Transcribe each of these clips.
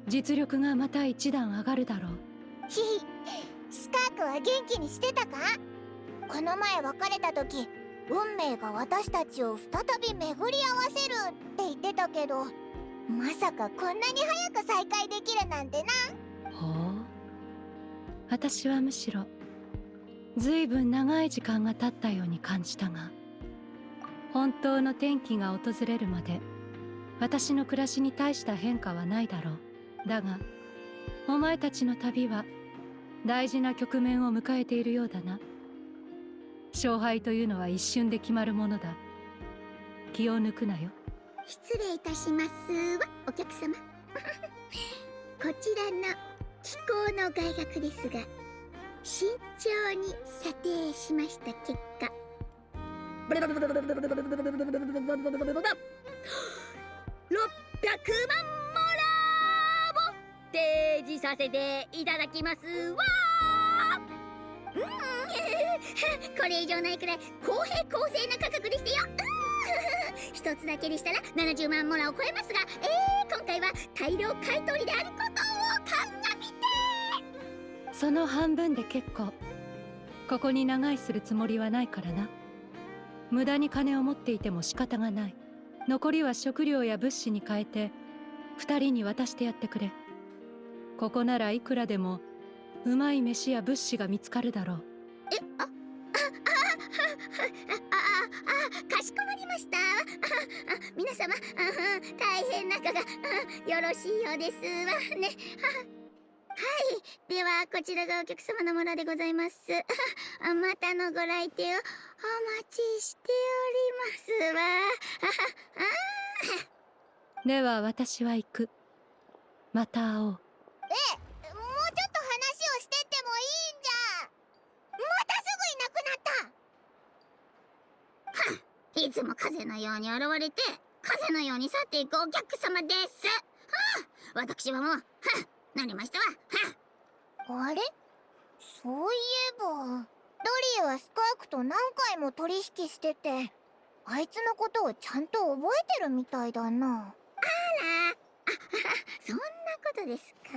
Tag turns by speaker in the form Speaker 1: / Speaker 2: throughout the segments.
Speaker 1: 実力がまた一段上がるだろう。
Speaker 2: ひひ、スカークは元気にしてたか？この前別れた時、運命が私たちを再び巡り合わせるって言ってたけど、まさかこんなに早く再会できるなんてな。
Speaker 1: ほう。私はむしろずいぶん長い時間が経ったように感じたが、本当の転機が訪れるまで私の暮らしに大した変化はないだろう。だがお前たちの旅は大事な局面を迎えているようだな。勝敗というのは一瞬で決まるものだ。気を抜くなよ。
Speaker 2: 失礼いたしますわ、お客様。こちらの気候の外学ですが、慎重に査定しました結果、600万モラーを提示させていただきますわ。これ以上ないくらい公平公正な価格でしたよ。一つだけでしたら70万モラを超えますが、今回は大量買い取りであることを鑑みて。
Speaker 1: その半分で結構。ここに長居するつもりはないからな。無駄に金を持っていても仕方がない。残りは食料や物資に変えて2人に渡してやってくれ。ここならいくらでもうまい飯や物資が見つかるだろう。
Speaker 2: かしこまりました。皆様、大変仲がよろしいようですわね。はい、ではこちらがお客様のものでございます。またのご来店をお待ちしておりますわ。
Speaker 1: では私は行く。また会おう。
Speaker 2: もうちょっと話をしてってもいいんじゃ。またすぐいなくなった。いつも風のように現れて風のように去っていくお客様です。私はもうなりましたわ。あれ、そういえばドリーはスカークと何回も取引してて、あいつのことをちゃんと覚えてるみたいだな。そんなことですか？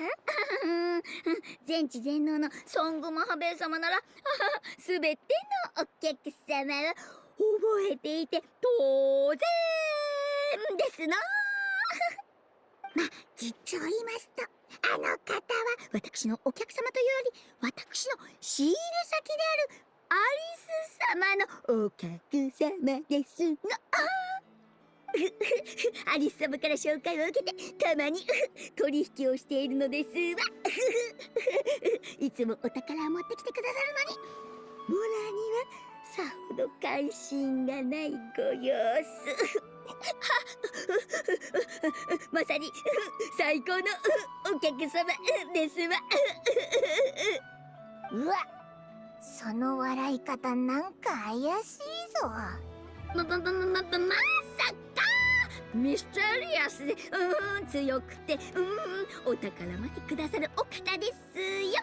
Speaker 2: 全知全能のソングマハベイ様ならすべてのお客様を覚えていて当然ですな。まあ実を言いますと、あの方は私のお客様というより私の仕入れ先であるアリス様のお客様ですの。アリス様から紹介を受けてたまに取引をしているのですわ。いつもお宝を持ってきてくださるのに、モラにはさほど関心がないご様子。まさに最高のお客様ですわ。うわ、その笑い方なんか怪しいぞ。まさかミステリアスで強くてお宝までくださるお方ですよ。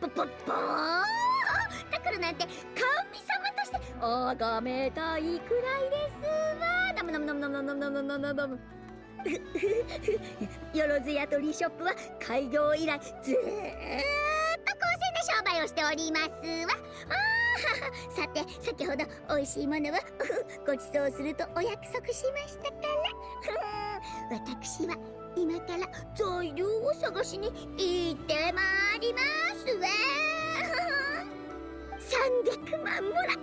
Speaker 2: ポポポータクルなんて神様として崇めたいくらいですわ。ナムナムナムナムナムナムナムナム。よろずやとリショップは開業以来ずーっと公正な商売をしておりますわ。さて、先ほど美味しいものをご馳走するとお約束しましたから、私は今から材料を探しに行ってまいりますわ。300万もらとっ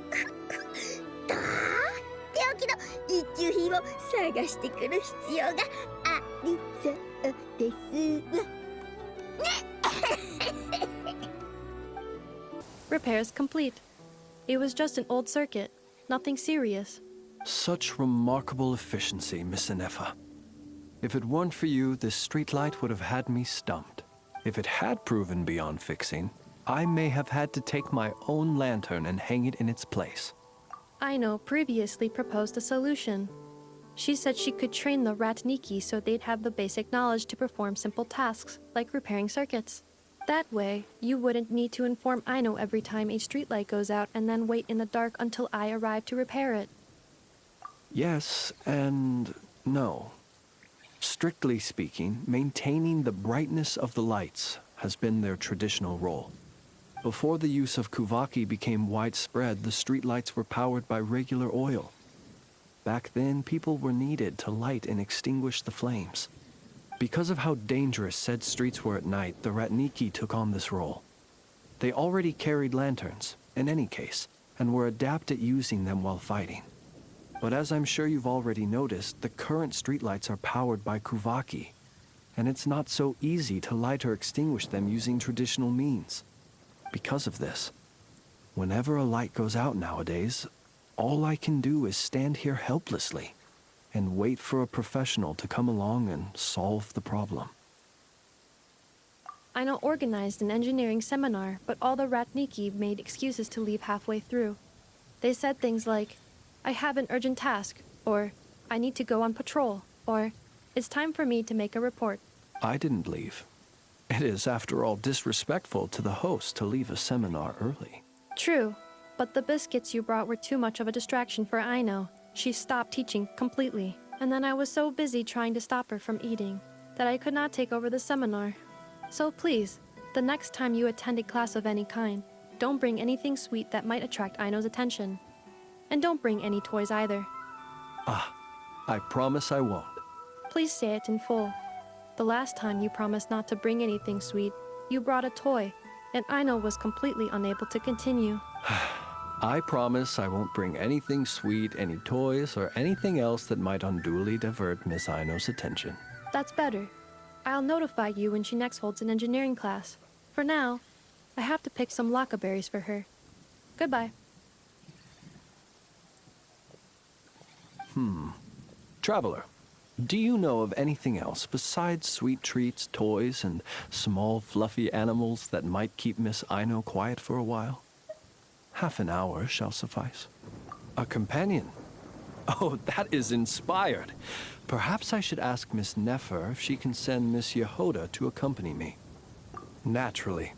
Speaker 2: ておきの一級品を探してくる必要がありそうですわ。
Speaker 3: Repairs complete. It was just an old circuit, nothing serious.
Speaker 4: Such remarkable efficiency, Miss Inefa. If it weren't for you, this streetlight would have had me stumped. If it had proven beyond fixing, I may have had to take my own lantern and hang it in its place.
Speaker 3: Aino previously proposed a solution. She said she could train the Ratniki so they'd have the basic knowledge to perform simple tasks, like repairing circuits. That way, you wouldn't need to inform Aino every time a streetlight goes out and then wait in the dark until I arrive to repair it.
Speaker 4: Yes and no. Strictly speaking, maintaining the brightness of the lights has been their traditional role. Before the use of kuvaki became widespread, the streetlights were powered by regular oil. Back then, people were needed to light and extinguish the flames. Because of how dangerous said streets were at night, the Ratniki took on this role. They already carried lanterns, in any case, and were adept at using them while fighting. But as I'm sure you've already noticed, the current streetlights are powered by kuvaki, and it's not so easy to light or extinguish them using traditional means. Because of this, whenever a light goes out nowadays, all I can do is stand here helplessly and wait for a professional to come along and solve the problem.
Speaker 3: Aino organized an engineering seminar, but all the Ratniki made excuses to leave halfway through. They said things like, "I have an urgent task," or "I need to go on patrol," or "It's time for me to make a report."
Speaker 4: I didn't leave. It is, after all, disrespectful to the host to leave a seminar early.
Speaker 3: True, but the biscuits you brought were too much of a distraction for Aino. She stopped teaching completely, and then I was so busy trying to stop her from eating that I could not take over the seminar. So please, the next time you attend a class of any kind, don't bring anything sweet that might attract Aino's attention. And don't bring any toys either.
Speaker 4: I promise I won't.
Speaker 3: Please say it in full. The last time you promised not to bring anything sweet, you brought a toy, and Aino was completely unable to continue.
Speaker 4: I promise I won't bring anything sweet, any toys, or anything else that might unduly divert Miss Aino's attention.
Speaker 3: That's better. I'll notify you when she next holds an engineering class. For now, I have to pick some laka berries for her. Goodbye.
Speaker 4: Traveler, do you know of anything else besides sweet treats, toys, and small fluffy animals that might keep Miss Aino quiet for a while? Half an hour shall suffice. A companion? Oh, that is inspired. Perhaps I should ask Miss Nefer if she can send Miss Yehoda to accompany me. Naturally.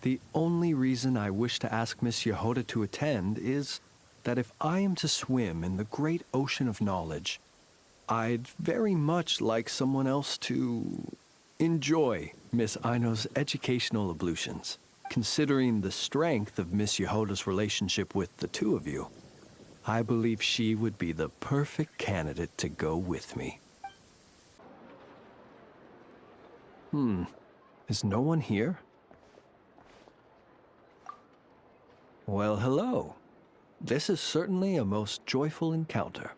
Speaker 4: The only reason I wish to ask Miss Yehoda to attend is that if I am to swim in the great ocean of knowledge, I'd very much like someone else to enjoy Miss Aino's educational ablutions. Considering the strength of Miss Yehoda's relationship with the two of you, I believe she would be the perfect candidate to go with me. Is no one here? Well, hello. This is certainly a most joyful encounter.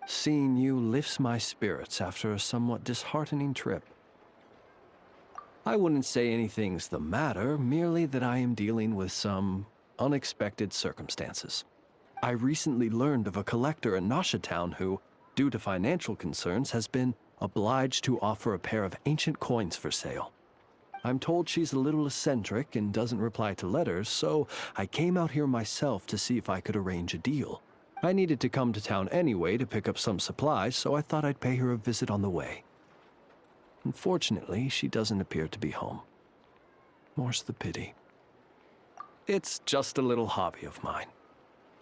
Speaker 4: Seeing you lifts my spirits after a somewhat disheartening trip. I wouldn't say anything's the matter, merely that I am dealing with some unexpected circumstances. I recently learned of a collector in Nashatown who, due to financial concerns, has been obliged to offer a pair of ancient coins for sale. I'm told she's a little eccentric and doesn't reply to letters, so I came out here myself to see if I could arrange a deal. I needed to come to town anyway to pick up some supplies, so I thought I'd pay her a visit on the way. Unfortunately, she doesn't appear to be home. More's the pity. It's just a little hobby of mine.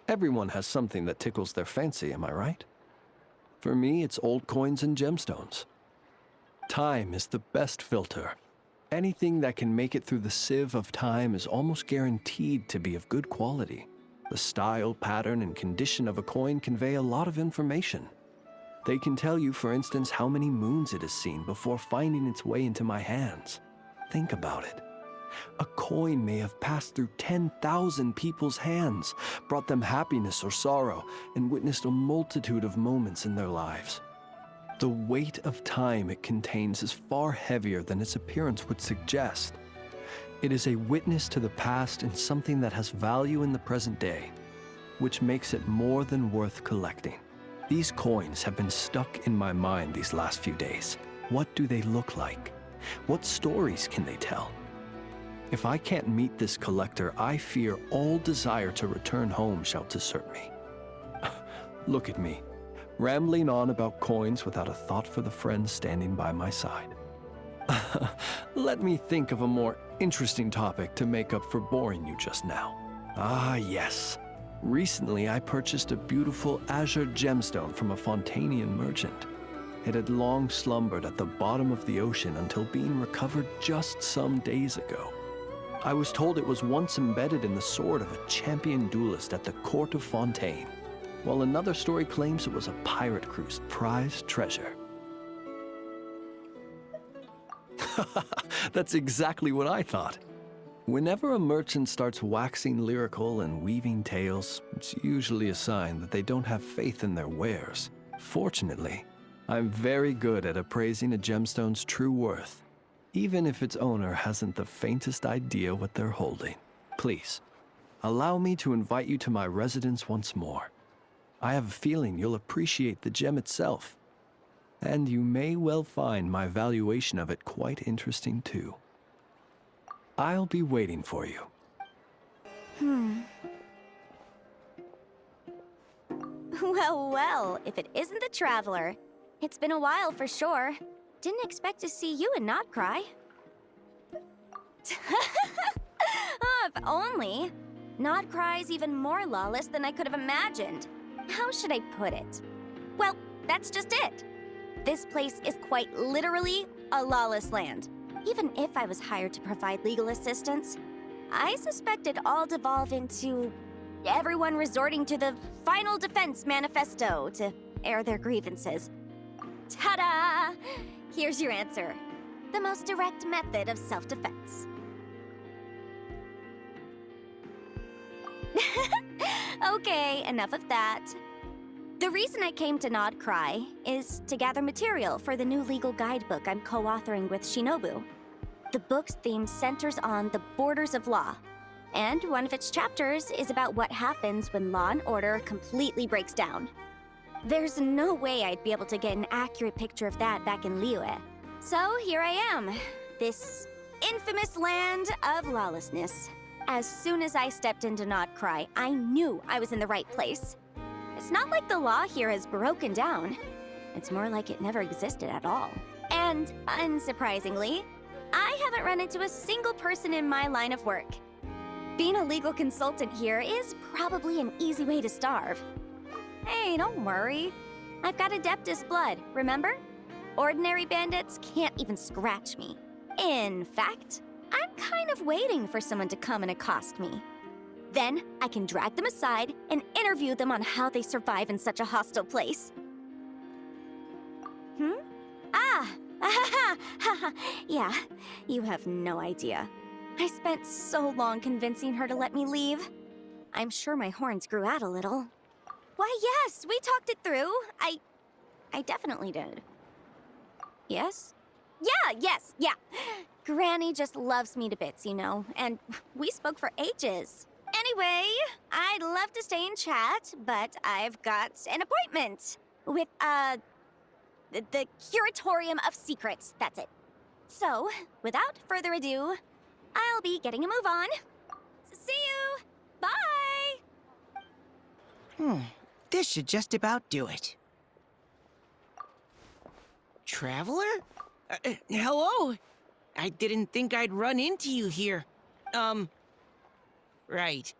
Speaker 4: Everyone has something that tickles their fancy, am I right? For me, it's old coins and gemstones. Time is the best filter. Anything that can make it through the sieve of time is almost guaranteed to be of good quality. The style, pattern, and condition of a coin convey a lot of information. They can tell you, for instance, how many moons it has seen before finding its way into my hands. Think about it. A coin may have passed through 10,000 people's hands, brought them happiness or sorrow, and witnessed a multitude of moments in their lives. The weight of time it contains is far heavier than its appearance would suggest. It is a witness to the past and something that has value in the present day, which makes it more than worth collecting. These coins have been stuck in my mind these last few days. What do they look like? What stories can they tell? If I can't meet this collector, I fear all desire to return home shall desert me. Look at me, rambling on about coins without a thought for the friend standing by my side. Let me think of a more interesting topic to make up for boring you just now. Ah, yes. Recently, I purchased a beautiful azure gemstone from a Fontanian merchant. It had long slumbered at the bottom of the ocean until being recovered just some days ago. I was told it was once embedded in the sword of a champion duelist at the court of Fontaine, while another story claims it was a pirate crew's prized treasure. That's exactly what I thought. Whenever a merchant starts waxing lyrical and weaving tales, it's usually a sign that they don't have faith in their wares. Fortunately, I'm very good at appraising a gemstone's true worth, even if its owner hasn't the faintest idea what they're holding. Please, allow me to invite you to my residence once more. I have a feeling you'll appreciate the gem itself, and you may well find my valuation of it quite interesting too. I'll be waiting for you.
Speaker 5: Well, if it isn't the Traveler. It's been a while for sure. Didn't expect to see you and not cry. Oh, if only. Not cry's even more lawless than I could have imagined. How should I put it? Well, that's just it. This place is quite literally a lawless land. Even if I was hired to provide legal assistance, I suspect it'd all devolve into everyone resorting to the Final Defense Manifesto to air their grievances. Ta-da! Here's your answer. The most direct method of self-defense. Okay, enough of that. The reason I came to Nod Cry is to gather material for the new legal guidebook I'm co-authoring with Shinobu. The book's theme centers on the borders of law, and one of its chapters is about what happens when law and order completely breaks down. There's no way I'd be able to get an accurate picture of that back in Liyue. So here I am, this infamous land of lawlessness. As soon as I stepped into Nod Cry, I knew I was in the right place. It's not like the law here has broken down. It's more like it never existed at all. And unsurprisingly, I haven't run into a single person in my line of work. Being a legal consultant here is probably an easy way to starve. Hey, don't worry. I've got Adeptus blood, remember? Ordinary bandits can't even scratch me. In fact, I'm kind of waiting for someone to come and accost me. Then I can drag them aside and interview them on how they survive in such a hostile place. Yeah, you have no idea. I spent so long convincing her to let me leave. I'm sure my horns grew out a little. Why, yes, we talked it through. I definitely did. Yes? Yeah. Granny just loves me to bits, you know, and we spoke for ages. Anyway, I'd love to stay and chat, but I've got an appointment with, the Curatorium of Secrets, that's it. So, without further ado, I'll be getting a move on. See you! Bye!
Speaker 6: This should just about do it. Traveler? Hello? I didn't think I'd run into you here. Right.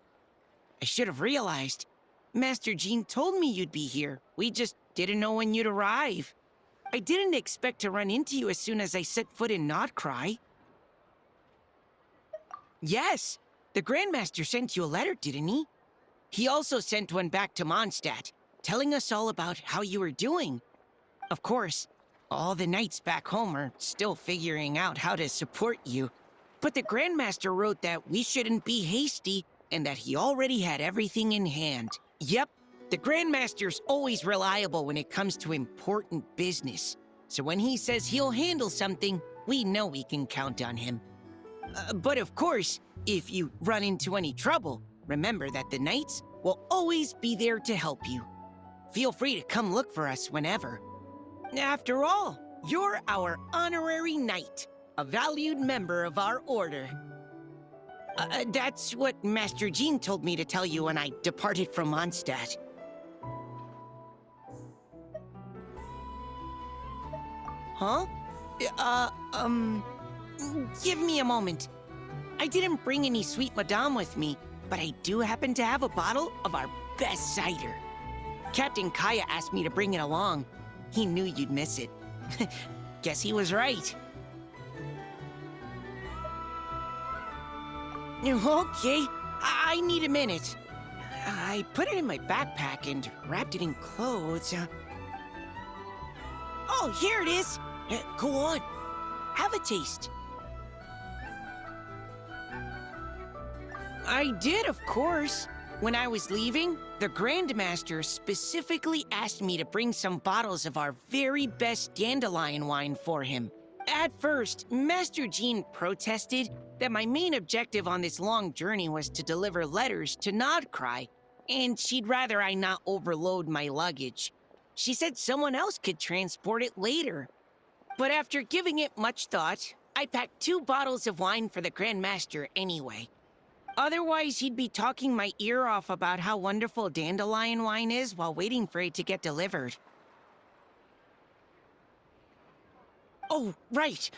Speaker 6: I should have realized. Master Jean told me you'd be here. We just didn't know when you'd arrive. I didn't expect to run into you as soon as I set foot in Nodcry. Yes, the Grandmaster sent you a letter, didn't he? He also sent one back to Mondstadt, telling us all about how you were doing. Of course, all the knights back home are still figuring out how to support you. But the Grandmaster wrote that we shouldn't be hasty and that he already had everything in hand. Yep, the Grandmaster's always reliable when it comes to important business. So when he says he'll handle something, we know we can count on him. But of course, if you run into any trouble, remember that the knights will always be there to help you. Feel free to come look for us whenever. After all, you're our honorary knight, a valued member of our order. That's what Master Jean told me to tell you when I departed from Mondstadt. Huh? Give me a moment. I didn't bring any sweet madame with me, but I do happen to have a bottle of our best cider. Captain Kaya asked me to bring it along. He knew you'd miss it. Guess he was right. Okay, I need a minute. I put it in my backpack and wrapped it in clothes. Oh, here it is. Go on. Have a taste. I did, of course. When I was leaving, the Grandmaster specifically asked me to bring some bottles of our very best dandelion wine for him. At first, Master Jean protested that my main objective on this long journey was to deliver letters to Nodcry, and she'd rather I not overload my luggage. She said someone else could transport it later. But after giving it much thought, I packed 2 bottles of wine for the Grandmaster anyway. Otherwise, he'd be talking my ear off about how wonderful dandelion wine is while waiting for it to get delivered. Oh, right.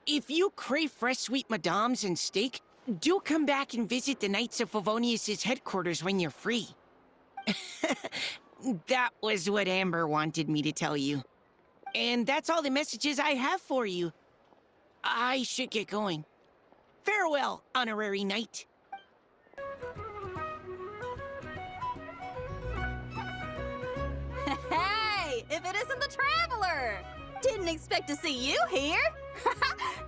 Speaker 6: If you crave fresh sweet madams and steak, do come back and visit the Knights of Favonius' headquarters when you're free. That was what Amber wanted me to tell you. And that's all the messages I have for you. I should get going. Farewell, honorary knight.
Speaker 7: Hey, if it isn't the Traveler! Didn't expect to see you here.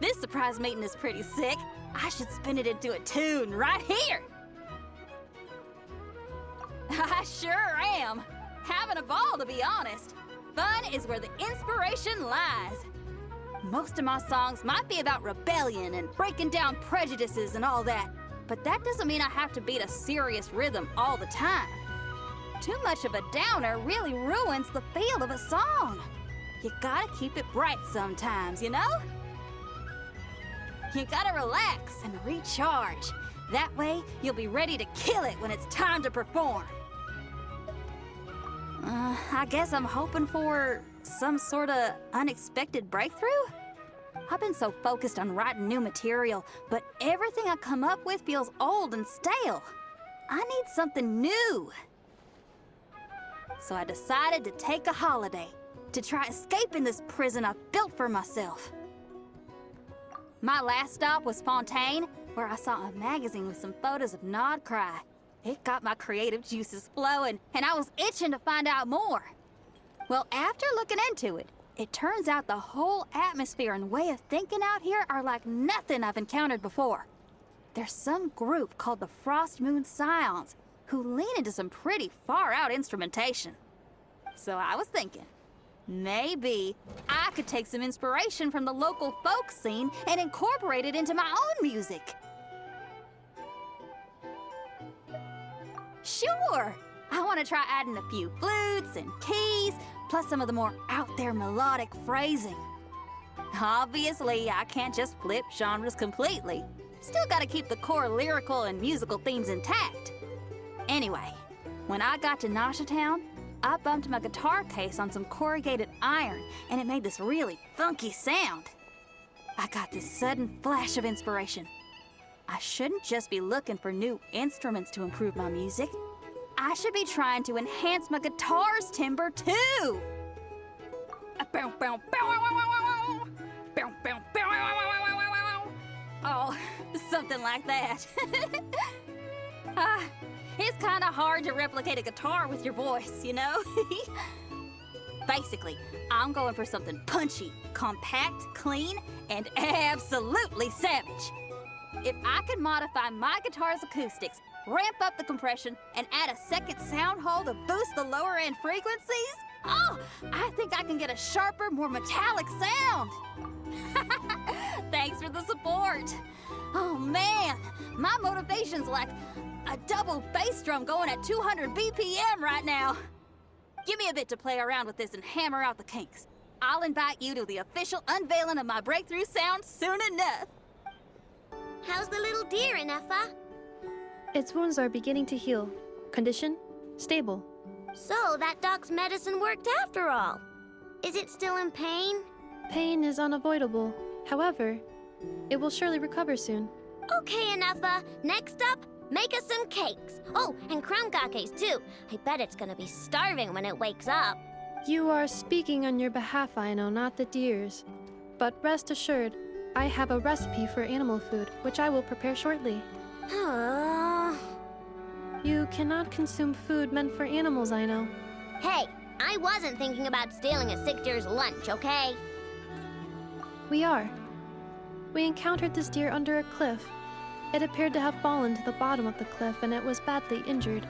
Speaker 7: This surprise meeting is pretty sick. I should spin it into a tune right here. I sure am. Having a ball, to be honest. Fun is where the inspiration lies. Most of my songs might be about rebellion and breaking down prejudices and all that, but that doesn't mean I have to beat a serious rhythm all the time. Too much of a downer really ruins the feel of a song. You gotta keep it bright sometimes, you know? You gotta relax and recharge. That way, you'll be ready to kill it when it's time to perform. I guess I'm hoping for some sort of unexpected breakthrough? I've been so focused on writing new material, but everything I come up with feels old and stale. I need something new. So I decided to take a holiday to try escaping this prison I've built for myself. My last stop was Fontaine, where I saw a magazine with some photos of Nodcry. It got my creative juices flowing, and I was itching to find out more. Well, after looking into it, it turns out the whole atmosphere and way of thinking out here are like nothing I've encountered before. There's some group called the Frost Moon Scions who lean into some pretty far-out instrumentation. So I was thinking, maybe I could take some inspiration from the local folk scene and incorporate it into my own music. Sure! I want to try adding a few flutes and keys, plus some of the more out-there melodic phrasing. Obviously, I can't just flip genres completely. Still gotta keep the core lyrical and musical themes intact. Anyway, when I got to Nashatown, I bumped my guitar case on some corrugated iron, and it made this really funky sound. I got this sudden flash of inspiration. I shouldn't just be looking for new instruments to improve my music. I should be trying to enhance my guitar's timbre, too! Oh, something like that. It's kind of hard to replicate a guitar with your voice, you know? Basically, I'm going for something punchy, compact, clean, and absolutely savage. If I could modify my guitar's acoustics, ramp up the compression, and add a second sound hole to boost the lower end frequencies, oh, I think I can get a sharper, more metallic sound. Thanks for the support. Oh man, my motivation's like a double bass drum going at 200 BPM right now. Give me a bit to play around with this and hammer out the kinks. I'll invite you to the official unveiling of my breakthrough sound soon enough.
Speaker 2: How's the little deer, Ineffa?
Speaker 3: Its wounds are beginning to heal. Condition? Stable.
Speaker 2: So, that dog's medicine worked after all. Is it still in pain?
Speaker 3: Pain is unavoidable. However, it will surely recover soon.
Speaker 2: Okay, Ineffa. Next up, make us some cakes. Oh, and crown cakes too. I bet it's gonna be starving when it wakes up.
Speaker 3: You are speaking on your behalf, Aino, not the deer's. But rest assured, I have a recipe for animal food, which I will prepare shortly. You cannot consume food meant for animals, Aino.
Speaker 2: Hey, I wasn't thinking about stealing a sick deer's lunch, okay?
Speaker 3: We are. We encountered this deer under a cliff. It appeared to have fallen to the bottom of the cliff and it was badly injured.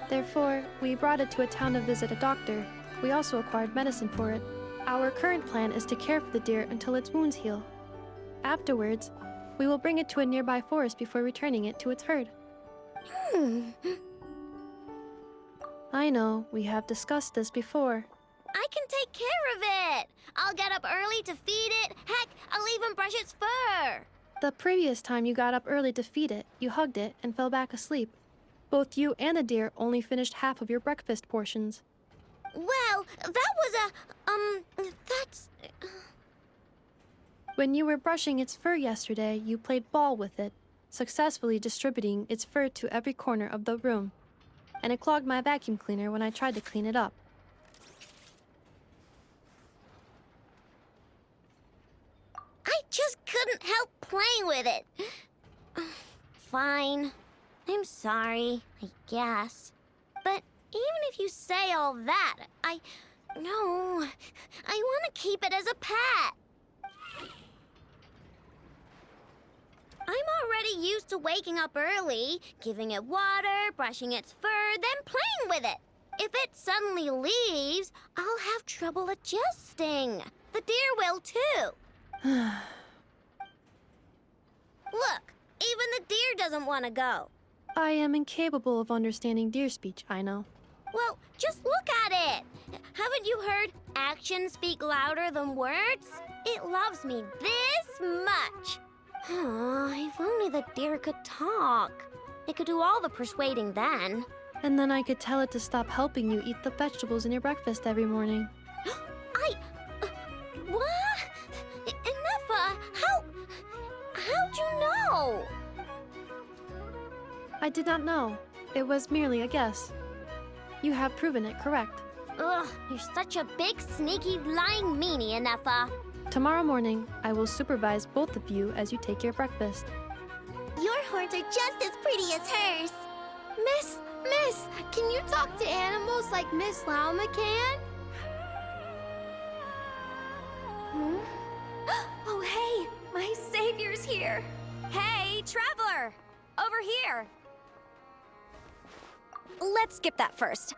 Speaker 3: Therefore, we brought it to a town to visit a doctor. We also acquired medicine for it. Our current plan is to care for the deer until its wounds heal. Afterwards, we will bring it to a nearby forest before returning it to its herd. I know, we have discussed this before.
Speaker 2: I can take care of it. I'll get up early to feed it. Heck, I'll even brush its fur.
Speaker 3: The previous time you got up early to feed it, you hugged it and fell back asleep. Both you and the deer only finished half of your breakfast portions.
Speaker 2: Well, that was that's...
Speaker 3: When you were brushing its fur yesterday, you played ball with it, successfully distributing its fur to every corner of the room. And it clogged my vacuum cleaner when I tried to clean it up.
Speaker 2: I just couldn't help playing with it. Fine. I'm sorry, I guess. But even if you say all that, No, I want to keep it as a pet. I'm already used to waking up early, giving it water, brushing its fur, then playing with it. If it suddenly leaves, I'll have trouble adjusting. The deer will too. Look, even the deer doesn't want to go.
Speaker 3: I am incapable of understanding deer speech, I know.
Speaker 2: Well, just look at it. Haven't you heard actions speak louder than words? It loves me this much. If only the deer could talk. It could do all the persuading then.
Speaker 3: And then I could tell it to stop helping you eat the vegetables in your breakfast every morning.
Speaker 2: What? Enough, how'd you know?
Speaker 3: I did not know. It was merely a guess. You have proven it correct.
Speaker 2: Ugh, you're such a big, sneaky, lying meanie, Enough.
Speaker 3: Tomorrow morning, I will supervise both of you as you take your breakfast.
Speaker 2: Your horns are just as pretty as hers. Miss, can you talk to animals like Miss Lauma can?
Speaker 5: Oh, hey, my savior's here. Hey, traveler, over here. Let's skip that first.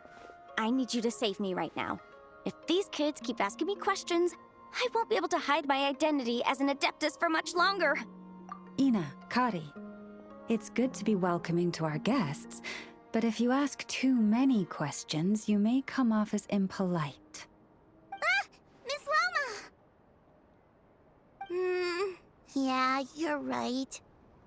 Speaker 5: I need you to save me right now. If these kids keep asking me questions, I won't be able to hide my identity as an Adeptus for much longer.
Speaker 8: Ina, Kari, it's good to be welcoming to our guests, but if you ask too many questions, you may come off as impolite.
Speaker 2: Miss Lauma! Yeah, you're right.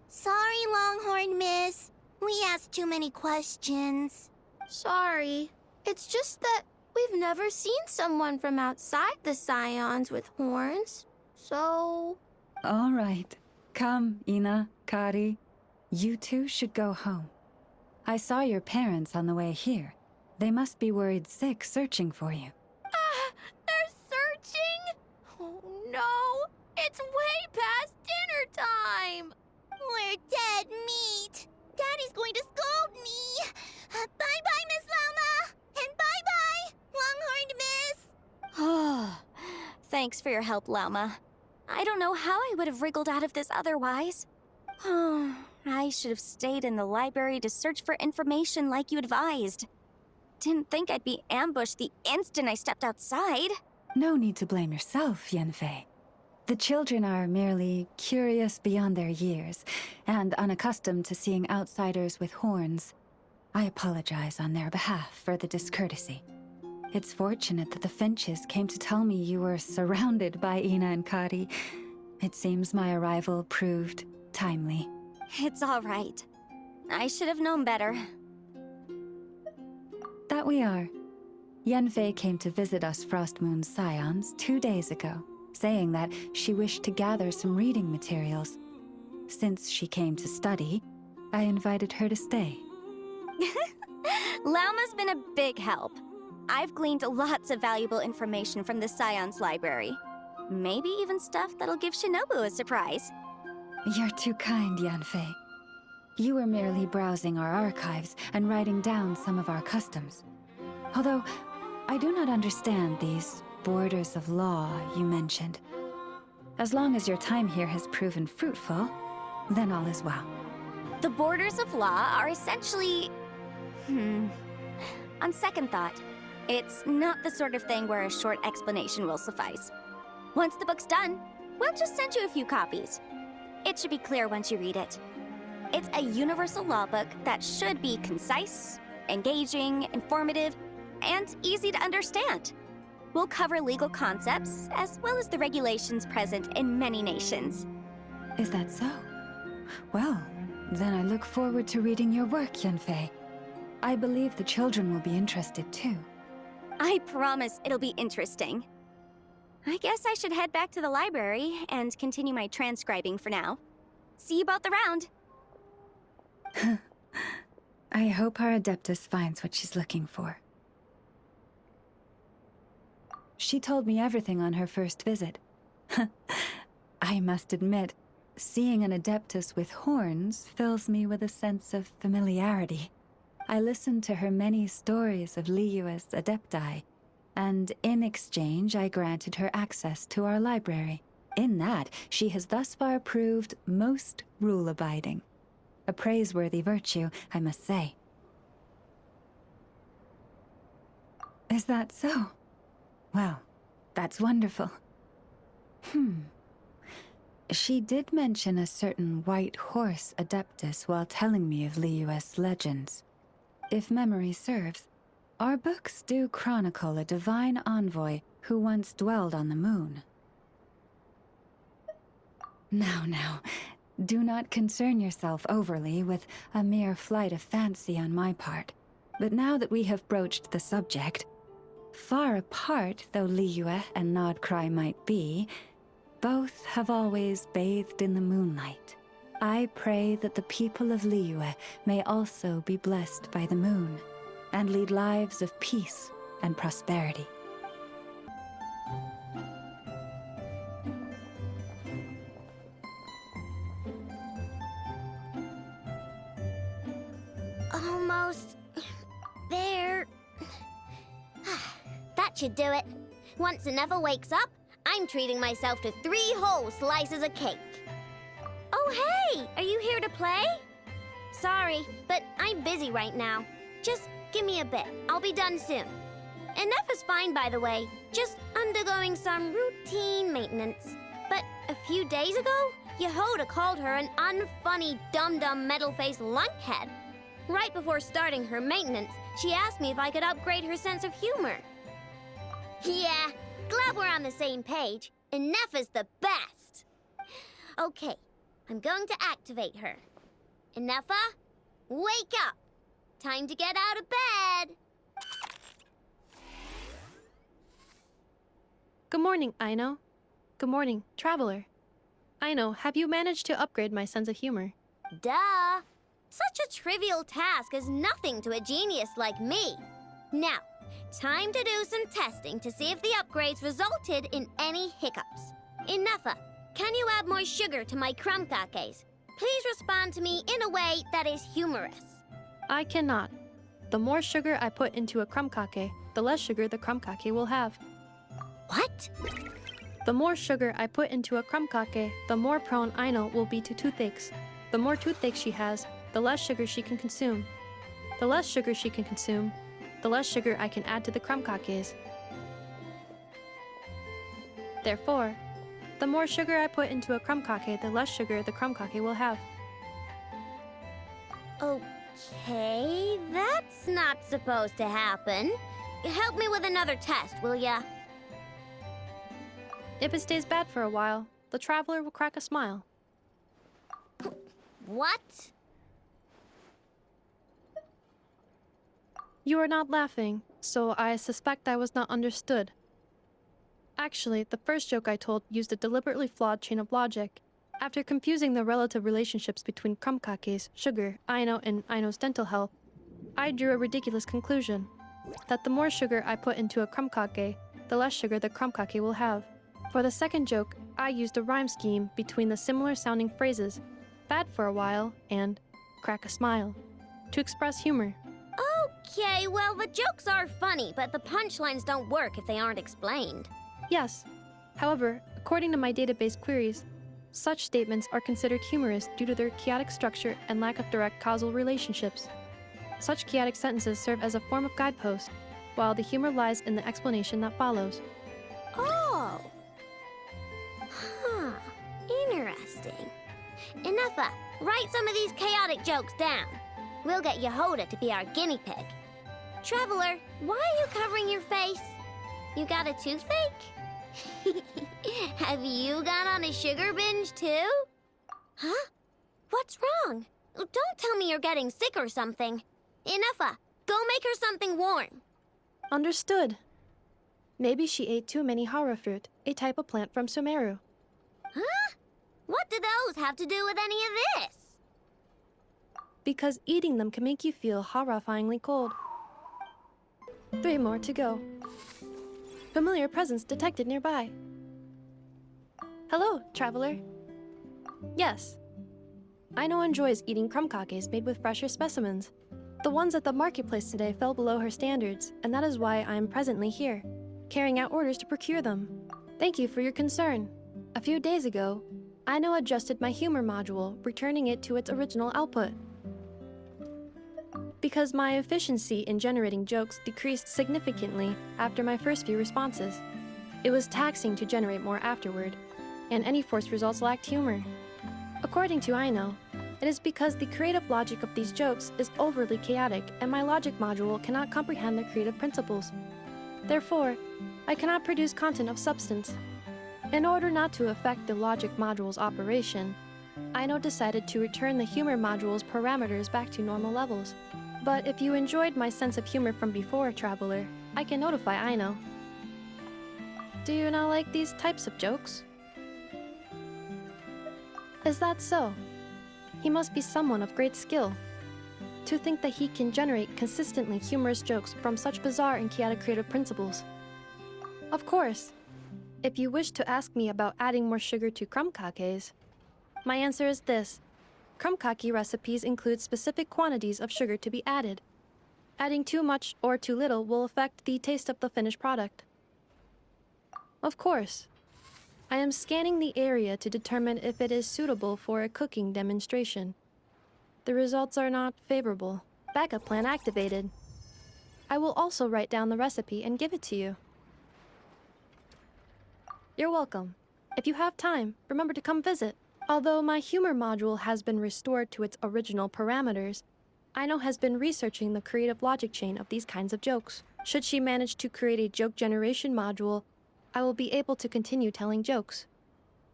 Speaker 2: Sorry, Longhorn Miss. We asked too many questions. Sorry. It's just that we've never seen someone from outside the Scions with horns, so...
Speaker 8: All right. Come, Ina, Kari. You two should go home. I saw your parents on the way here. They must be worried sick searching for you.
Speaker 2: They're searching? Oh no! It's way past dinner time! We're dead meat! Daddy's going to scold me! Bye-bye, Miss Lauma! And bye-bye, Longhorned Miss!
Speaker 5: Thanks for your help, Lauma. I don't know how I would have wriggled out of this otherwise. I should have stayed in the library to search for information like you advised. Didn't think I'd be ambushed the instant I stepped outside.
Speaker 8: No need to blame yourself, Yanfei. The children are merely curious beyond their years and unaccustomed to seeing outsiders with horns. I apologize on their behalf for the discourtesy. It's fortunate that the Finches came to tell me you were surrounded by Ina and Kari. It seems my arrival proved timely.
Speaker 5: It's all right. I should have known better.
Speaker 8: That we are. Yanfei came to visit us Frostmoon's Scions 2 days ago, saying that she wished to gather some reading materials. Since she came to study, I invited her to stay.
Speaker 5: Lauma's been a big help. I've gleaned lots of valuable information from the Scion's library. Maybe even stuff that'll give Shinobu a surprise.
Speaker 8: You're too kind, Yanfei. You were merely browsing our archives and writing down some of our customs. Although, I do not understand these borders of law you mentioned. As long as your time here has proven fruitful, then all is well.
Speaker 5: The borders of law are essentially... On second thought, it's not the sort of thing where a short explanation will suffice. Once the book's done, we'll just send you a few copies. It should be clear once you read it. It's a universal law book that should be concise, engaging, informative, and easy to understand. We'll cover legal concepts, as well as the regulations present in many nations.
Speaker 8: Is that so? Well, then I look forward to reading your work, Yanfei. I believe the children will be interested too.
Speaker 5: I promise it'll be interesting. I guess I should head back to the library and continue my transcribing for now. See you both around.
Speaker 8: I hope our Adeptus finds what she's looking for. She told me everything on her first visit. I must admit, seeing an Adeptus with horns fills me with a sense of familiarity. I listened to her many stories of Liyue's Adepti, and in exchange I granted her access to our library. In that, she has thus far proved most rule-abiding. A praiseworthy virtue, I must say. Is that so? Well, that's wonderful. She did mention a certain white horse Adeptus while telling me of Liyue's legends. If memory serves, our books do chronicle a divine envoy who once dwelled on the moon. Now, do not concern yourself overly with a mere flight of fancy on my part. But now that we have broached the subject, far apart though Liyue and Nodcry might be, both have always bathed in the moonlight. I pray that the people of Liyue may also be blessed by the moon, and lead lives of peace and prosperity.
Speaker 2: Almost there. That should do it. Once Anefa wakes up, I'm treating myself to 3 whole slices of cake. Oh, hey! Are you here to play? Sorry, but I'm busy right now. Just give me a bit. I'll be done soon. Anefa's fine, by the way. Just undergoing some routine maintenance. But a few days ago, Yehoda called her an unfunny, dum-dum, metal-faced lunkhead. Right before starting her maintenance, she asked me if I could upgrade her sense of humor. Yeah, glad we're on the same page. Anefa's the best. Okay, I'm going to activate her. Anefa, wake up. Time to get out of bed.
Speaker 3: Good morning, Aino. Good morning, Traveler. Aino, have you managed to upgrade my sense of humor?
Speaker 2: Duh. Such a trivial task is nothing to a genius like me. Now, time to do some testing to see if the upgrades resulted in any hiccups. Anefa, can you add more sugar to my crumb cakes? Please respond to me in a way that is humorous.
Speaker 3: I cannot. The more sugar I put into a crumb cake, the less sugar the crumb cake will have.
Speaker 2: What?
Speaker 3: The more sugar I put into a crumb cake, the more prone Aino will be to toothaches. The more toothaches she has, the less sugar she can consume. The less sugar she can consume, the less sugar I can add to the crumb cakes. Therefore, the more sugar I put into a crumb cake, the less sugar the crumb cake will have.
Speaker 2: Okay, that's not supposed to happen. Help me with another test, will ya?
Speaker 3: If it stays bad for a while, the traveler will crack a smile.
Speaker 2: What?
Speaker 3: You are not laughing, so I suspect I was not understood. Actually, the first joke I told used a deliberately flawed chain of logic. After confusing the relative relationships between crumb cakes, sugar, Aino, and Aino's dental health, I drew a ridiculous conclusion. that the more sugar I put into a krumkake, the less sugar the krumkake will have. For the second joke, I used a rhyme scheme between the similar sounding phrases, bad for a while and crack a smile, to express humor.
Speaker 2: Okay, well, the jokes are funny, but the punchlines don't work if they aren't explained.
Speaker 3: Yes. However, according to my database queries, such statements are considered humorous due to their chaotic structure and lack of direct causal relationships. Such chaotic sentences serve as a form of guidepost, while the humor lies in the explanation that follows.
Speaker 2: Oh. Huh. Interesting. Enough. Write some of these chaotic jokes down. We'll get Yehoda to be our guinea pig. Traveler, why are you covering your face? You got a toothache? Have you gone on a sugar binge too? Huh? What's wrong? Don't tell me you're getting sick or something. Enough. Go make her something warm.
Speaker 3: Understood. Maybe she ate too many hara fruit, a type of plant from Sumeru.
Speaker 2: Huh? What do those have to do with any of this?
Speaker 3: Because eating them can make you feel horrifyingly cold. 3 more to go. Familiar presence detected nearby. Hello, traveler. Yes. Aino enjoys eating krumkakes made with fresher specimens. The ones at the marketplace today fell below her standards, and that is why I am presently here, carrying out orders to procure them. Thank you for your concern. A few days ago, Aino adjusted my humor module, returning it to its original output. Because my efficiency in generating jokes decreased significantly after my first few responses. It was taxing to generate more afterward, and any forced results lacked humor. According to Aino, it is because the creative logic of these jokes is overly chaotic and my logic module cannot comprehend their creative principles. Therefore, I cannot produce content of substance. In order not to affect the logic module's operation, Aino decided to return the humor module's parameters back to normal levels. But if you enjoyed my sense of humor from before, traveler, I can notify Aino. Do you not like these types of jokes? Is that so? He must be someone of great skill. To think that he can generate consistently humorous jokes from such bizarre and chaotic creative principles. Of course, if you wish to ask me about adding more sugar to krumkakes, my answer is this. Krumkake recipes include specific quantities of sugar to be added. Adding too much or too little will affect the taste of the finished product. Of course, I am scanning the area to determine if it is suitable for a cooking demonstration. The results are not favorable. Backup plan activated. I will also write down the recipe and give it to you. You're welcome. If you have time, remember to come visit. Although my humor module has been restored to its original parameters, Aino has been researching the creative logic chain of these kinds of jokes. Should she manage to create a joke generation module, I will be able to continue telling jokes.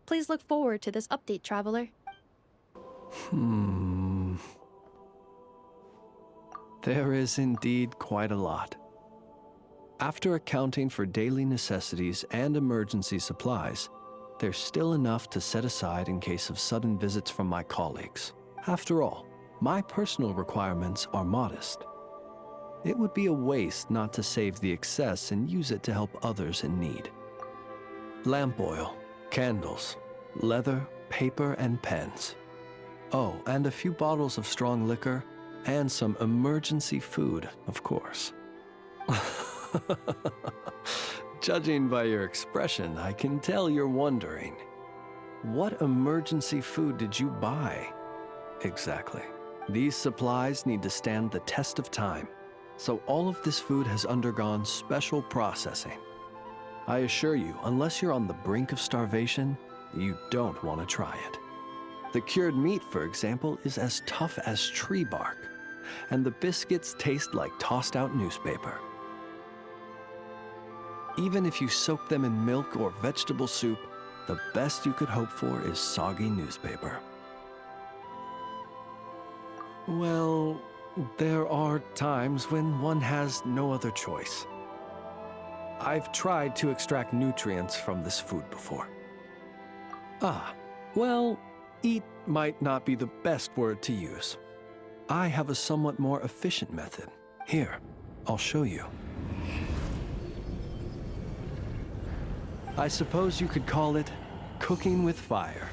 Speaker 3: Please look forward to this update, traveler.
Speaker 4: There is indeed quite a lot. After accounting for daily necessities and emergency supplies, there's still enough to set aside in case of sudden visits from my colleagues. After all, my personal requirements are modest. It would be a waste not to save the excess and use it to help others in need. Lamp oil, candles, leather, paper, and pens. Oh, and a few bottles of strong liquor, and some emergency food, of course. Judging by your expression, I can tell you're wondering, what emergency food did you buy? Exactly. These supplies need to stand the test of time, so all of this food has undergone special processing. I assure you, unless you're on the brink of starvation, you don't want to try it. The cured meat, for example, is as tough as tree bark, and the biscuits taste like tossed-out newspaper. Even if you soak them in milk or vegetable soup, the best you could hope for is soggy newspaper. Well, there are times when one has no other choice. I've tried to extract nutrients from this food before. Well, eat might not be the best word to use. I have a somewhat more efficient method. Here, I'll show you. I suppose you could call it cooking with fire.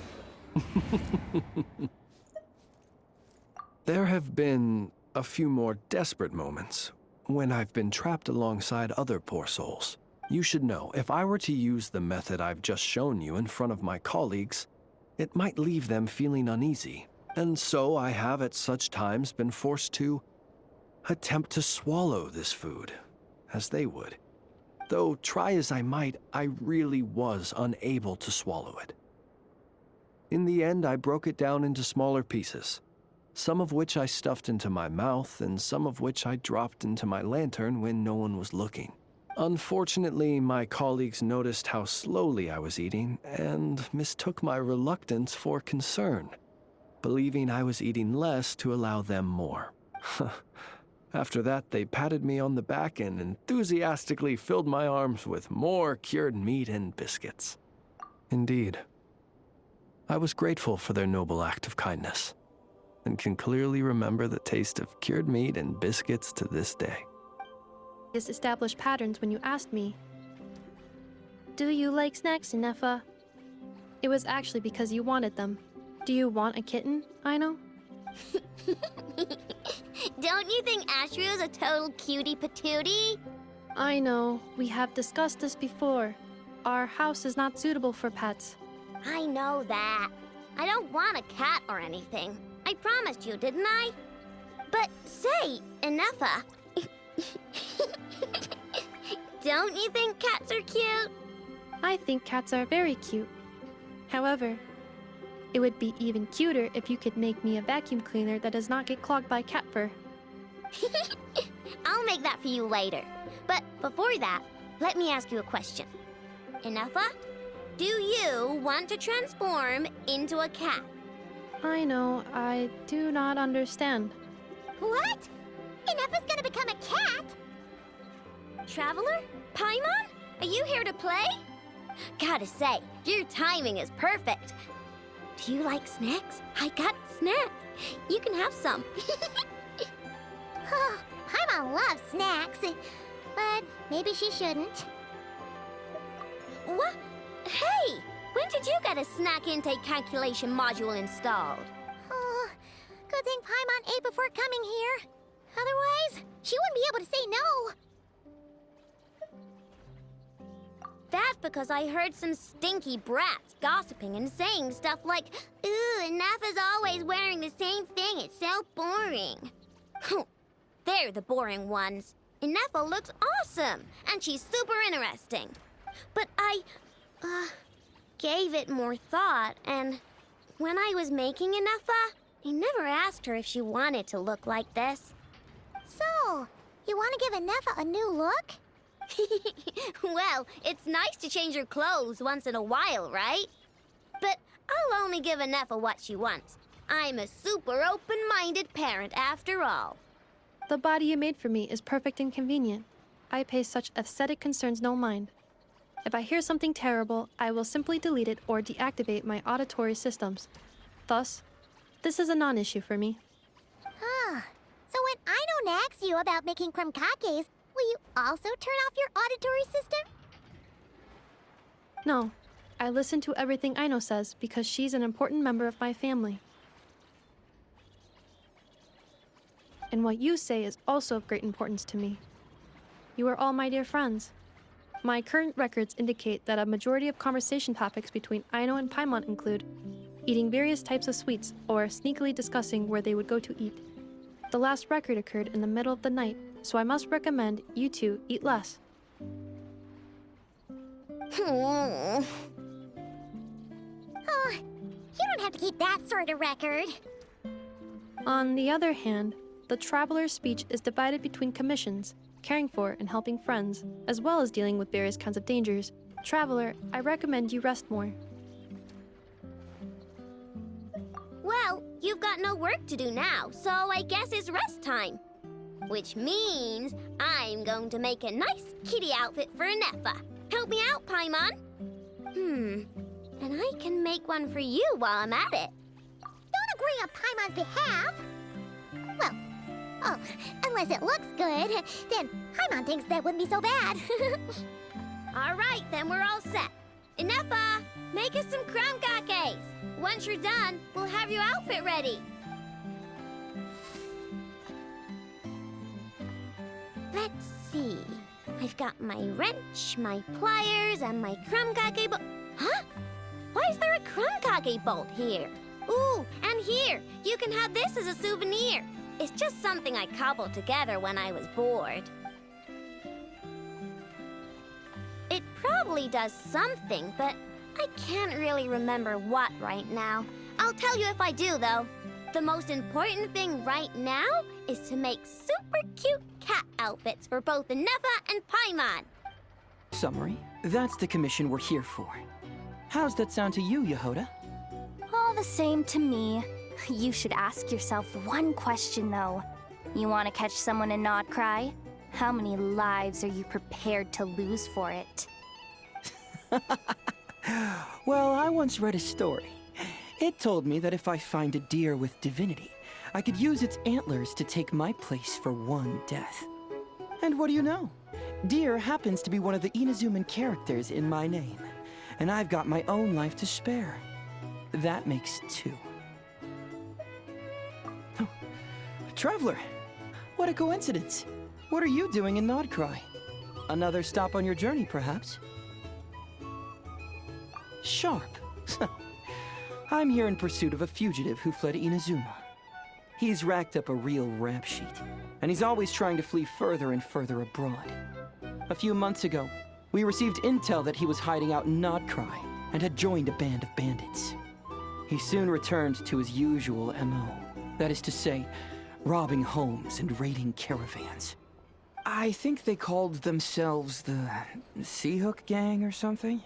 Speaker 4: There have been a few more desperate moments when I've been trapped alongside other poor souls. You should know, if I were to use the method I've just shown you in front of my colleagues, it might leave them feeling uneasy. And so I have at such times been forced to attempt to swallow this food, as they would. Though try as I might, I really was unable to swallow it. In the end, I broke it down into smaller pieces, some of which I stuffed into my mouth and some of which I dropped into my lantern when no one was looking. Unfortunately, my colleagues noticed how slowly I was eating and mistook my reluctance for concern, believing I was eating less to allow them more. After that, they patted me on the back and enthusiastically filled my arms with more cured meat and biscuits. Indeed, I was grateful for their noble act of kindness, and can clearly remember the taste of cured meat and biscuits to this day.
Speaker 3: Just established patterns when you asked me, "Do you like snacks, Inefa?" It was actually because you wanted them. Do you want a kitten, Aino?
Speaker 2: Don't you think Ashrio's a total cutie patootie?
Speaker 3: I know. We have discussed this before. Our house is not suitable for pets.
Speaker 2: I know that. I don't want a cat or anything. I promised you, didn't I? But say, Inefa, don't you think cats are cute?
Speaker 3: I think cats are very cute. However, it would be even cuter if you could make me a vacuum cleaner that does not get clogged by cat fur.
Speaker 2: I'll make that for you later. But before that, let me ask you a question. Inefa, do you want to transform into a cat?
Speaker 3: I know, I do not understand.
Speaker 2: What? Inefa's gonna become a cat? Traveler? Paimon? Are you here to play? Gotta say, your timing is perfect. Do you like snacks? I got snacks. You can have some. Oh, Paimon loves snacks, but maybe she shouldn't. What? Hey! When did you get a snack intake calculation module installed? Oh, good thing Paimon ate before coming here. Otherwise, she wouldn't be able to say no. That's because I heard some stinky brats gossiping and saying stuff like, "Ooh, Inefa's always wearing the same thing, it's so boring." They're the boring ones. Inefa looks awesome, and she's super interesting. But I, gave it more thought, and when I was making Inefa, I never asked her if she wanted to look like this. So, you want to give Inefa a new look? Well, it's nice to change her clothes once in a while, right? But I'll only give Inefa what she wants. I'm a super open-minded parent after all.
Speaker 3: The body you made for me is perfect and convenient. I pay such aesthetic concerns no mind. If I hear something terrible, I will simply delete it or deactivate my auditory systems. Thus, this is a non-issue for me.
Speaker 2: So when Aino nags you about making krumkakes, will you also turn off your auditory system?
Speaker 3: No, I listen to everything Aino says because she's an important member of my family. And what you say is also of great importance to me. You are all my dear friends. My current records indicate that a majority of conversation topics between Aino and Paimon include eating various types of sweets or sneakily discussing where they would go to eat. The last record occurred in the middle of the night, so I must recommend you two eat less.
Speaker 2: Oh, you don't have to keep that sort of record.
Speaker 3: On the other hand, the traveler's speech is divided between commissions, caring for and helping friends, as well as dealing with various kinds of dangers. Traveler, I recommend you rest more.
Speaker 2: Well, you've got no work to do now, so I guess it's rest time. Which means I'm going to make a nice kitty outfit for Inefa. Help me out, Paimon. And I can make one for you while I'm at it. Don't agree on Paimon's behalf. Well, unless it looks good, then Paimon thinks that wouldn't be so bad. All right, then we're all set. Inefa, make us some crumb cakes. Once you're done, we'll have your outfit ready. Let's see. I've got my wrench, my pliers, and my crumb cake bolt. Huh? Why is there a crumb cake bolt here? Ooh, and here, you can have this as a souvenir. It's just something I cobbled together when I was bored. It probably does something, but I can't really remember what right now. I'll tell you if I do, though. The most important thing right now is to make super cute cat outfits for both Inefa and Paimon.
Speaker 9: Summary, that's the commission we're here for. How's that sound to you, Yehoda?
Speaker 5: All the same to me. You should ask yourself one question, though. You want to catch someone in Nod Cry? How many lives are you prepared to lose for it?
Speaker 9: Well, I once read a story. It told me that if I find a deer with divinity, I could use its antlers to take my place for one death. And what do you know? Deer happens to be one of the Inazuman characters in my name, and I've got my own life to spare. That makes two. Oh, Traveler, what a coincidence. What are you doing in Nodcry? Another stop on your journey, perhaps? Sharp. I'm here in pursuit of a fugitive who fled Inazuma. He's racked up a real rap sheet, and he's always trying to flee further and further abroad. A few months ago, we received intel that he was hiding out in Nodcry and had joined a band of bandits. He soon returned to his usual MO, that is to say, robbing homes and raiding caravans. I think they called themselves the Seahook Gang or something.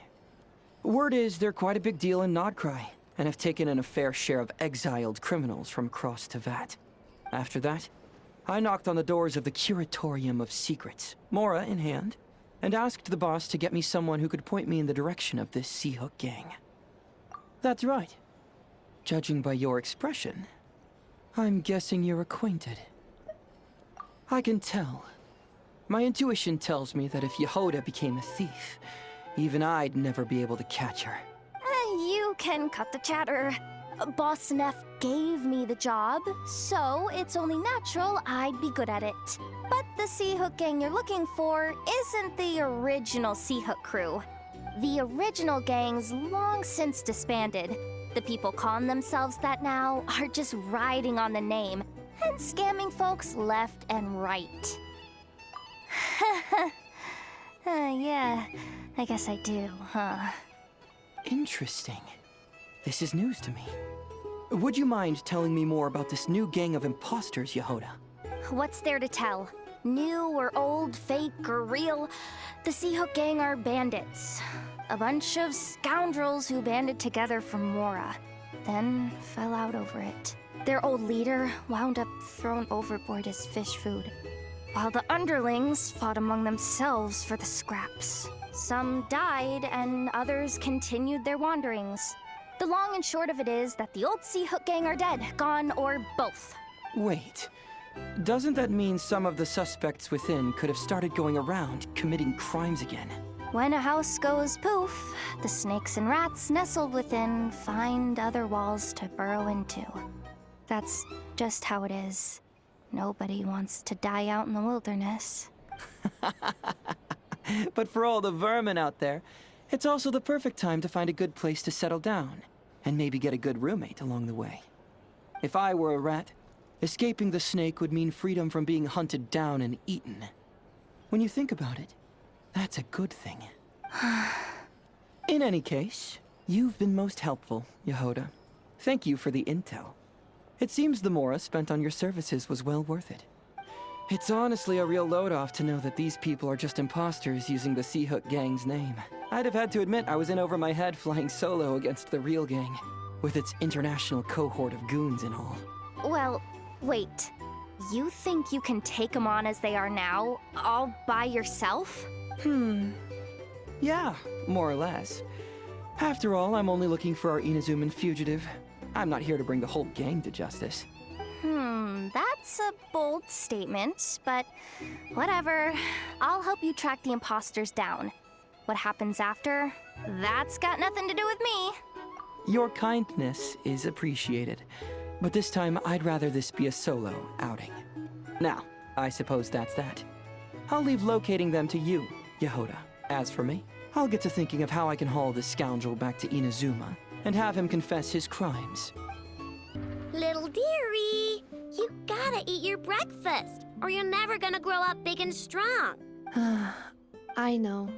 Speaker 9: Word is they're quite a big deal in Nodcry, and have taken in a fair share of exiled criminals from across Tevat. After that, I knocked on the doors of the Curatorium of Secrets, Mora in hand, and asked the boss to get me someone who could point me in the direction of this Seahook Gang. That's right. Judging by your expression, I'm guessing you're acquainted. I can tell. My intuition tells me that if Yehoda became a thief, even I'd never be able to catch her.
Speaker 5: You can cut the chatter. Boss Neff gave me the job, so it's only natural I'd be good at it. But the Seahook Gang you're looking for isn't the original Seahook crew. The original gang's long since disbanded. The people calling themselves that now are just riding on the name and scamming folks left and right. Yeah, I guess I do, huh?
Speaker 9: Interesting. This is news to me. Would you mind telling me more about this new gang of imposters, Yehoda?
Speaker 5: What's there to tell? New or old, fake or real? The Seahook Gang are bandits. A bunch of scoundrels who banded together from Mora, then fell out over it. Their old leader wound up thrown overboard as fish food, while the underlings fought among themselves for the scraps. Some died, and others continued their wanderings. The long and short of it is that the old Seahook Gang are dead, gone, or both.
Speaker 9: Wait. Doesn't that mean some of the suspects within could have started going around, committing crimes again?
Speaker 5: When a house goes poof, the snakes and rats nestled within find other walls to burrow into. That's just how it is. Nobody wants to die out in the wilderness.
Speaker 9: But for all the vermin out there, it's also the perfect time to find a good place to settle down, and maybe get a good roommate along the way. If I were a rat, escaping the snake would mean freedom from being hunted down and eaten. When you think about it, that's a good thing. In any case, you've been most helpful, Yehoda. Thank you for the intel. It seems the Mora spent on your services was well worth it. It's honestly a real load-off to know that these people are just imposters using the Seahook Gang's name. I'd have had to admit I was in over my head flying solo against the real gang, with its international cohort of goons and all.
Speaker 5: Well, wait. You think you can take them on as they are now, all by yourself?
Speaker 9: Yeah, more or less. After all, I'm only looking for our Inazuman fugitive. I'm not here to bring the whole gang to justice.
Speaker 5: That's a bold statement, but whatever. I'll help you track the imposters down. What happens after, that's got nothing to do with me.
Speaker 9: Your kindness is appreciated, but this time I'd rather this be a solo outing. Now, I suppose that's that. I'll leave locating them to you, Yehoda. As for me, I'll get to thinking of how I can haul this scoundrel back to Inazuma and have him confess his crimes.
Speaker 2: Little dearie, you gotta eat your breakfast, or you're never gonna grow up big and strong.
Speaker 3: I know.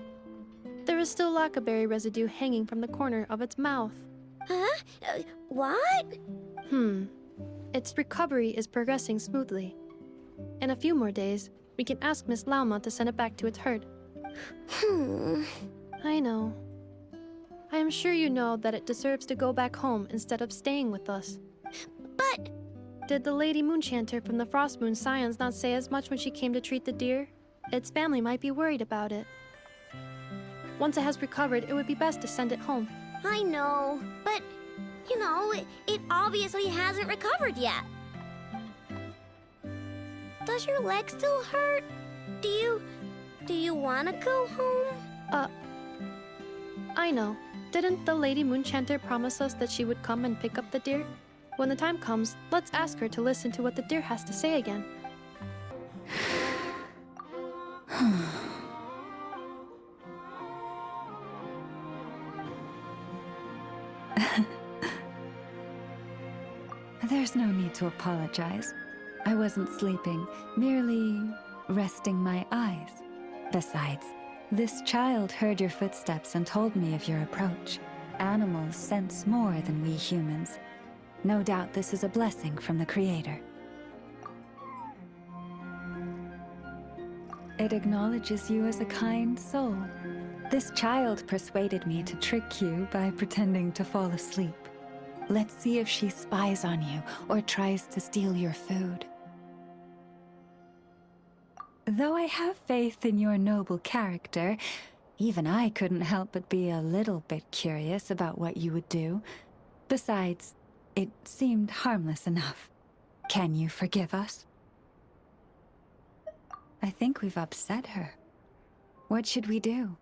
Speaker 3: There is still lacquerberry residue hanging from the corner of its mouth.
Speaker 2: Huh? What?
Speaker 3: Its recovery is progressing smoothly. In a few more days, we can ask Miss Lauma to send it back to its herd. I know. I am sure you know that it deserves to go back home instead of staying with us.
Speaker 2: But...
Speaker 3: Did the Lady Moonchanter from the Frost Moon Scions not say as much when she came to treat the deer? Its family might be worried about it. Once it has recovered, it would be best to send it home.
Speaker 2: I know, but, you know, it obviously hasn't recovered yet. Does your leg still hurt? Do you want to go home?
Speaker 3: I know. Didn't the Lady Moonchanter promise us that she would come and pick up the deer? When the time comes, let's ask her to listen to what the deer has to say again.
Speaker 8: There's no need to apologize. I wasn't sleeping, merely resting my eyes. Besides, this child heard your footsteps and told me of your approach. Animals sense more than we humans. No doubt this is a blessing from the Creator. It acknowledges you as a kind soul. This child persuaded me to trick you by pretending to fall asleep. Let's see if she spies on you or tries to steal your food. Though I have faith in your noble character, even I couldn't help but be a little bit curious about what you would do. Besides, it seemed harmless enough. Can you forgive us? I think we've upset her. What should we do?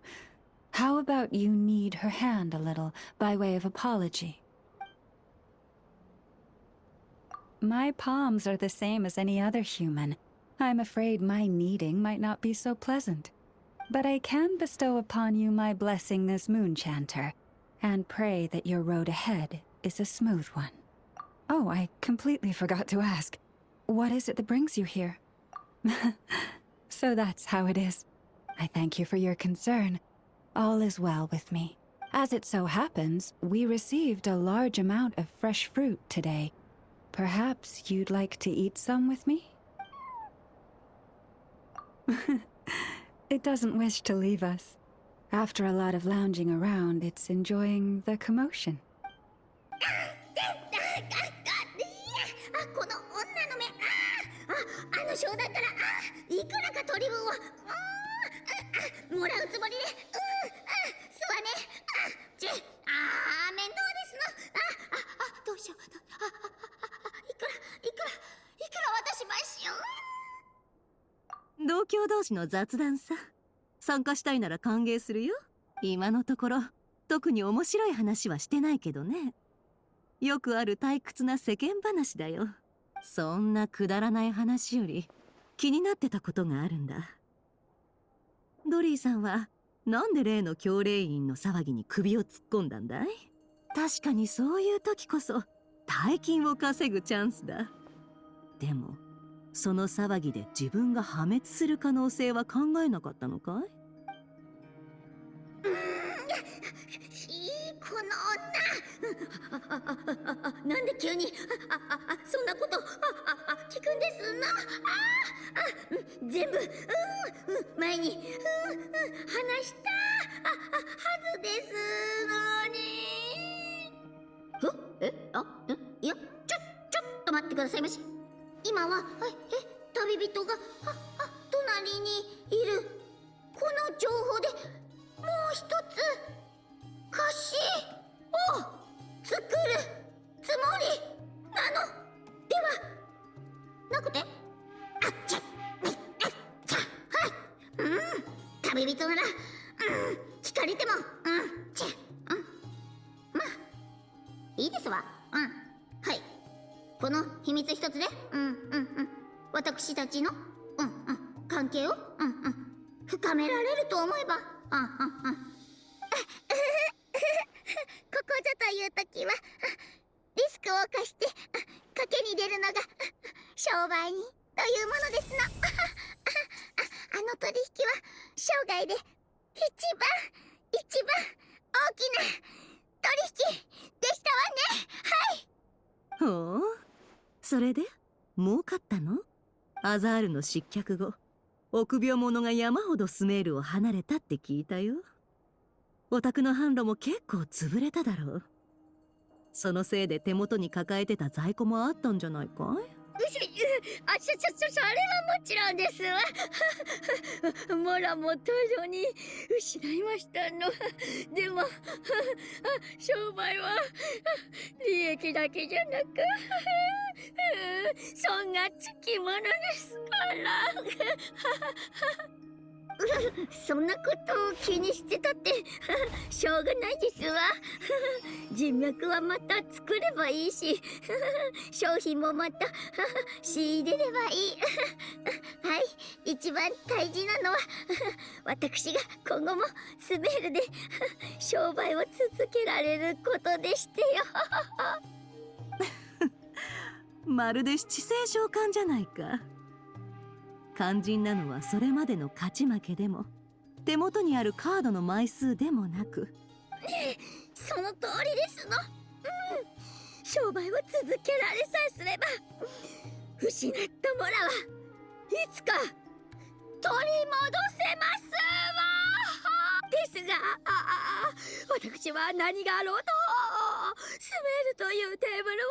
Speaker 8: How about you knead her hand a little by way of apology? My palms are the same as any other human. I'm afraid my kneading might not be so pleasant. But I can bestow upon you my blessing as Moonchanter, and pray that your road ahead is a smooth one. Oh, I completely forgot to ask. What is it that brings you here? So that's how it is. I thank you for your concern. All is well with me. As it so happens, we received a large amount of fresh fruit today. Perhaps you'd like to eat some with me? It doesn't wish to leave us. After a lot of lounging around, it's enjoying the commotion.
Speaker 2: この女の目、あの賞だったら、いくらか取り分を、もらうつもりで、すわね、面倒ですの、どうしよう、いくら渡しましょう。
Speaker 10: 同郷同士の雑談さ。参加したいなら歓迎するよ。今のところ特に面白い話はしてないけどね。よくある退屈な世間話だよ。そんなくだらない話より気になってたことがあるんだ。ドリーさんはなんで例の教令員の騒ぎに首を突っ込んだんだい？確かにそういう時こそ大金を稼ぐチャンスだ。でもその騒ぎで自分が破滅する可能性は考えなかったのかい？
Speaker 2: この女、なんで急にそんなこと聞くんですの？全部前に話したはずですのに。いや、ちょっと待ってくださいまし。今は旅人が隣にいる。この情報でもう一つ歌詞を作るつもりなのではなくて、旅人なら、機械借りても、まあ、いいですわ。はい。この秘密一つで、私たちの、関係を、深められると思えば、ここぞという時は、リスクを冒して、賭けに出るのが、商売人というものですの。あの取引は、生涯で、一番大きな取引でしたわね。
Speaker 10: ほう、それで儲かったの？アザールの失脚後、臆病者が山ほどスメールを離れたって聞いたよ。お宅の販路も結構潰れただろう。そのせいで手元に抱えてた在庫もあったんじゃないかい？
Speaker 2: それはもちろんですわ。モラも大量に失いましたの。でも、商売は利益だけじゃなく、損がつきものですから。そんなことを気にしてたってしょうがないですわ。人脈はまた作ればいいし、商品もまた仕入れればいい。はい、一番大事なのは私が今後もスメールで商売を続けられることでしてよ。
Speaker 10: まるで七星召喚じゃないか。肝心なのはそれまでの勝ち負けでも手元にあるカードの枚数でもなく、
Speaker 2: その通りですの。商売を続けられさえすれば失ったモラはいつか取り戻せますわ。ですが、私は何があろうとスメールというテーブルを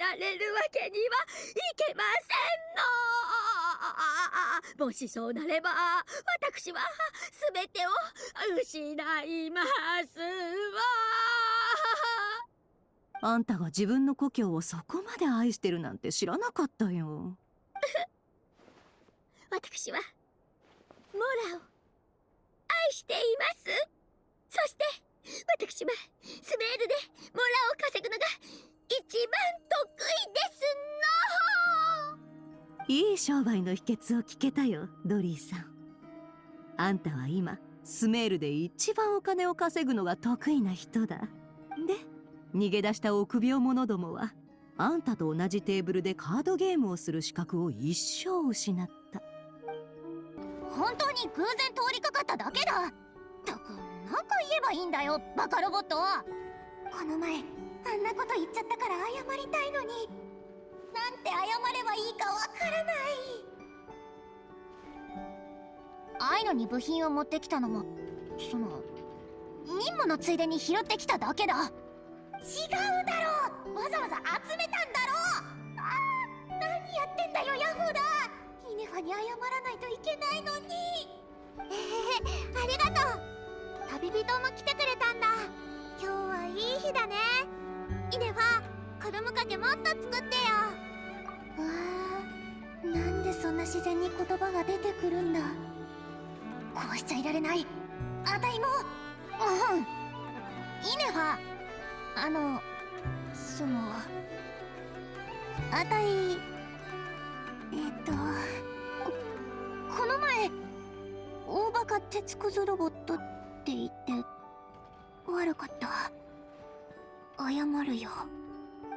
Speaker 2: 離れるわけにはいけませんの。もしそうなれば私は全てを失いますわ。
Speaker 10: あんたが自分の故郷をそこまで愛してるなんて知らなかったよ。
Speaker 2: 私はモラを愛しています。そして私はスメールでモラを稼ぐのが一番得意ですの。
Speaker 10: いい商売の秘訣を聞けたよ、ドリーさん。あんたは今スメールで一番お金を稼ぐのが得意な人だ。で、逃げ出した臆病者どもはあんたと同じテーブルでカードゲームをする資格を一生失った。
Speaker 2: 本当に偶然通りかかっただけだ。ったく、何回言えばいいんだよ、バカロボット。この前あんなこと言っちゃったから謝りたいのに、なんて謝ればいいかわからない。あいのに部品を持ってきたのも、その任務のついでに拾ってきただけだ。違うだろう、わざわざ集めたんだろう。何やってんだよ、ヤホーだ。イネファに謝らないといけないのに。ありがとう。旅人も来てくれたんだ。今日はいい日だね。イネファ、クルムかけもっと作ってよ。わあ、なんでそんな自然に言葉が出てくるんだ。こうしちゃいられない。あたいも。イネファ、あたい、この前大バカ鉄くずロボットって言って悪かった。謝るよ。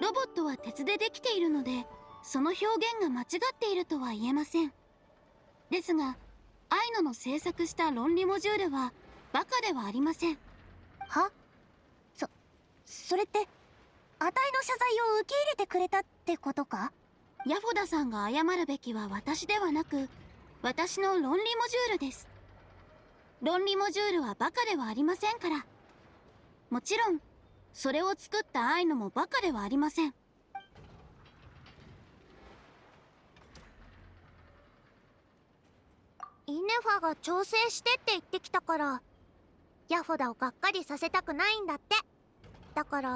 Speaker 2: ロボットは鉄でできているので、その表現が間違っているとは言えません。ですが、アイノの制作した論理モジュールはバカではありません。は？それって、あたいの謝罪を受け入れてくれたってことか？ヤフォダさんが謝るべきは私ではなく、私の論理モジュールです。論理モジュールはバカではありませんから。もちろん、それを作ったアイノもバカではありません。イネファが調整してって言ってきたから、ヤフォダをがっかりさせたくないんだって。だから、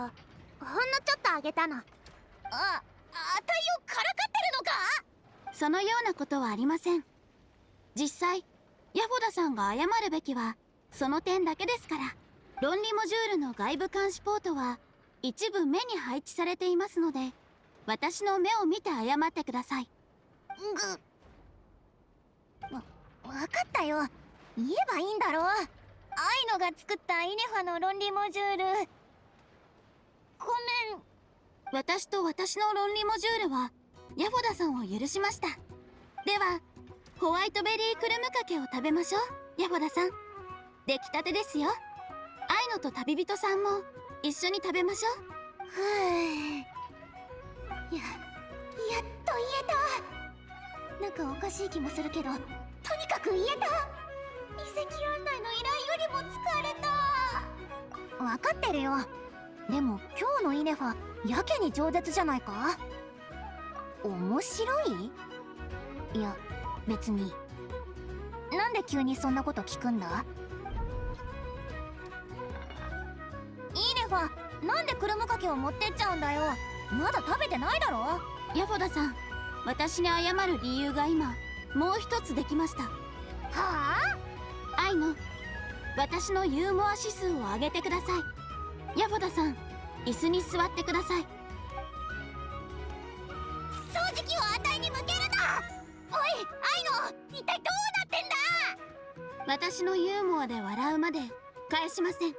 Speaker 2: ほんのちょっとあげたの。あたいをからかってるのか？そのようなことはありません。実際、ヤフォダさんが謝るべきは、その点だけですから。論理モジュールの外部監視ポートは一部目に配置されていますので、私の目を見て謝ってください。わかったよ。言えばいいんだろ。アイノが作ったイネファの論理モジュール。ごめん。私と私の論理モジュールはヤフォダさんを許しました。ではホワイトベリークルムかけを食べましょう、ヤフォダさん。出来たてですよ。アイノと旅人さんも一緒に食べましょう。やっと言えた。なんかおかしい気もするけど、とにかく言えた。遺跡案内の依頼よりも疲れた。分かってるよ。でも今日のイネファやけに饒舌じゃないか。面白い？いや別に。なんで急にそんなこと聞くんだ？イネファ、なんでクルムかけを持ってっちゃうんだよ。まだ食べてないだろ。ヤフォダさん、私に謝る理由が今もう一つできました。はあ？アイノ、私のユーモア指数を上げてください。ヤフォダさん、椅子に座ってください。掃除機をあたいに向けるな。おいアイノ、一体どうなってんだ。私のユーモアで笑うまで返しません。